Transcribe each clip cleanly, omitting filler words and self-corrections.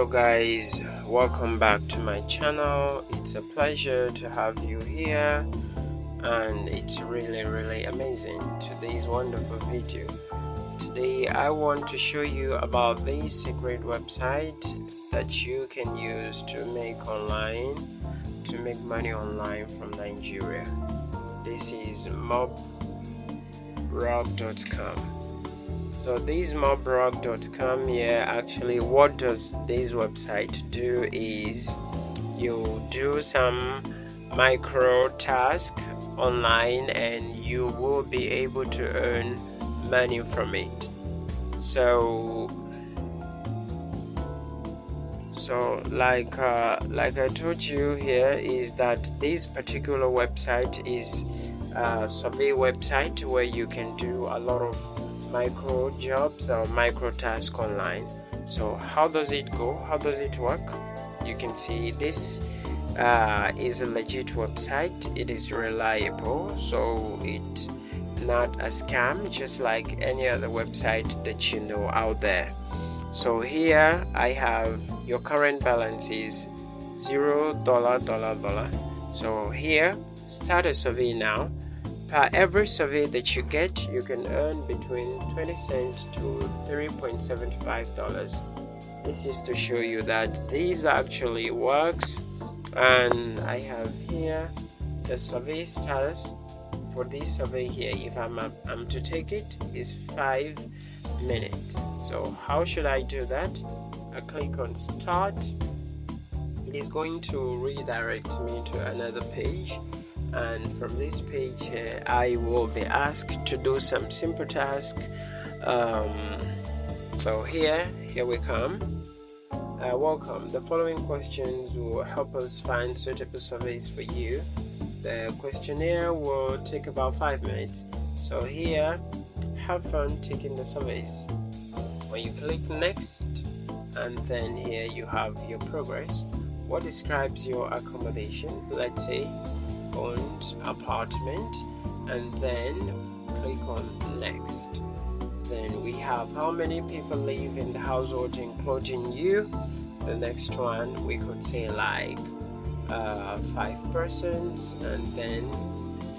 Hello guys, welcome back to my channel. It's a pleasure to have you here, and it's really amazing today's wonderful video. Today I want to show you about this secret website that you can use to make money online from Nigeria. This is Mobrog.com. So this Mobrog.com here, actually what does this website do is you do some micro task online and you will be able to earn money from it. So like I told you here, is that this particular website is a survey website where you can do a lot of micro jobs or micro tasks online. So how does it go? How does it work? You can see this is a legit website. It is reliable, so it's not a scam, just like any other website that you know out there. So here I have your current balance is $0. So here, start a survey now. Per every survey that you get, you can earn between 20 cents to $3.75. This is to show you that this actually works. And I have here the survey status for this survey here. If I'm to take it, is 5 minutes. So how should I do that? I click on start. It is going to redirect me to another page, and from this page here I will be asked to do some simple task. So here we come. Welcome. The following questions will help us find suitable surveys for you. The questionnaire will take about 5 minutes. So here, have fun taking the surveys. When you click next, and then here you have your progress. What describes your accommodation? Let's say owned apartment, and then click on next. Then we have how many people live in the household including you. The next one we could say like 5 persons, and then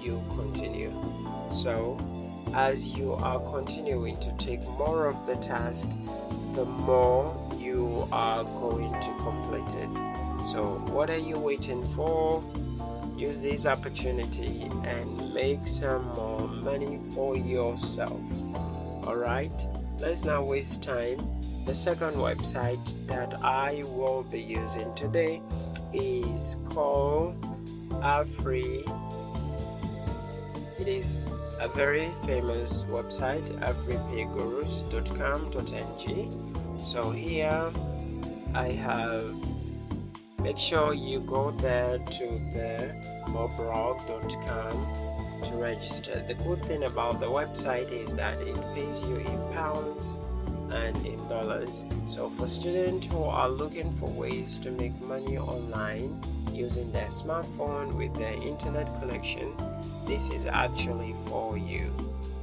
you continue. So as you are continuing to take more of the task, the more you are going to complete it. So what are you waiting for? Use this opportunity and make some more money for yourself. Alright, let's not waste time. The second website that I will be using today is called Free. It is a very famous website, afripaygurus.com.ng. So here I have, make sure you go there to the mobrog.com to register. The good thing about the website is that it pays you in pounds and in dollars. So for students who are looking for ways to make money online using their smartphone with their internet connection, this is actually for you.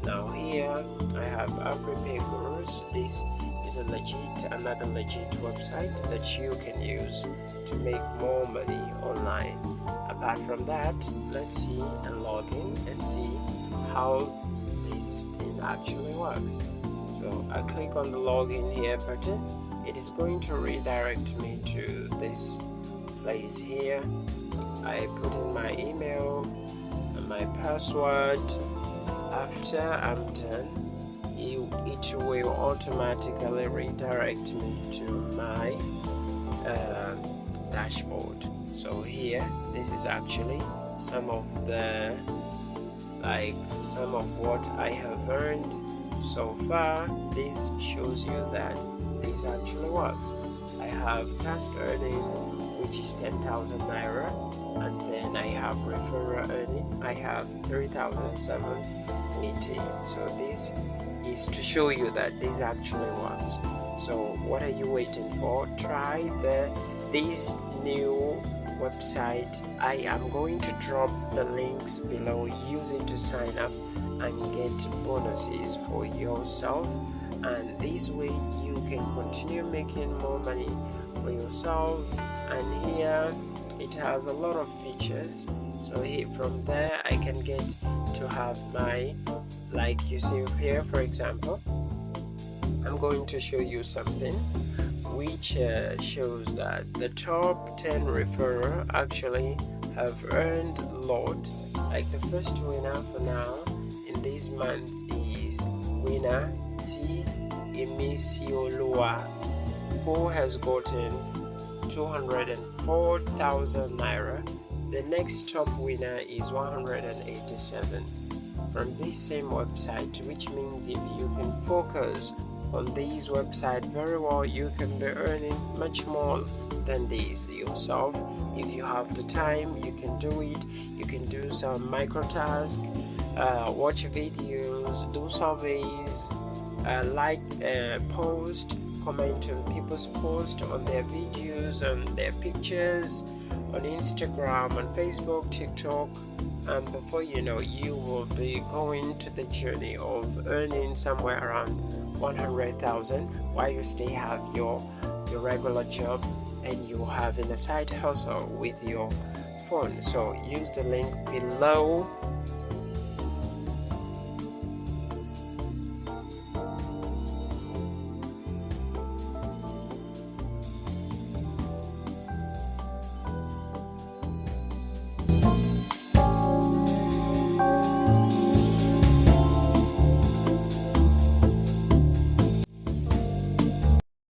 Now here I have AfriPayGurus. This is another legit website that you can use to make more money online. Apart from that, let's see and log in and see how this thing actually works. So I click on the login here button. It is going to redirect me to this place here. I put in my email and my password. After I'm done, it will automatically redirect me to my dashboard. So here, this is actually some of what I have earned so far. This shows you that this actually works. I have task earning, which is 10,000 naira, and then I have referral earning. I have 3,780. So this is to show you that this actually works. So what are you waiting for? Try this new website. I am going to drop the links below. Use it to sign up and get bonuses for yourself, and this way you can continue making more money for yourself. And here it has a lot of features, so here from there I can get to have my, like you see here, for example, I'm going to show you something which shows that the top 10 referrer actually have earned a lot. Like the first winner for now in this month is winner T Emisiolua, who has gotten 204,000 naira. The next top winner is 187 from this same website, which means if you can focus on this website very well, you can be earning much more than this yourself. If you have the time, you can do it. You can do some micro tasks, watch videos, do surveys, post, comment on people's posts on their videos and their pictures on Instagram, on Facebook, TikTok, and before you know, you will be going to the journey of earning somewhere around 100,000 while you still have your regular job and you having a side hustle with your phone. So use the link below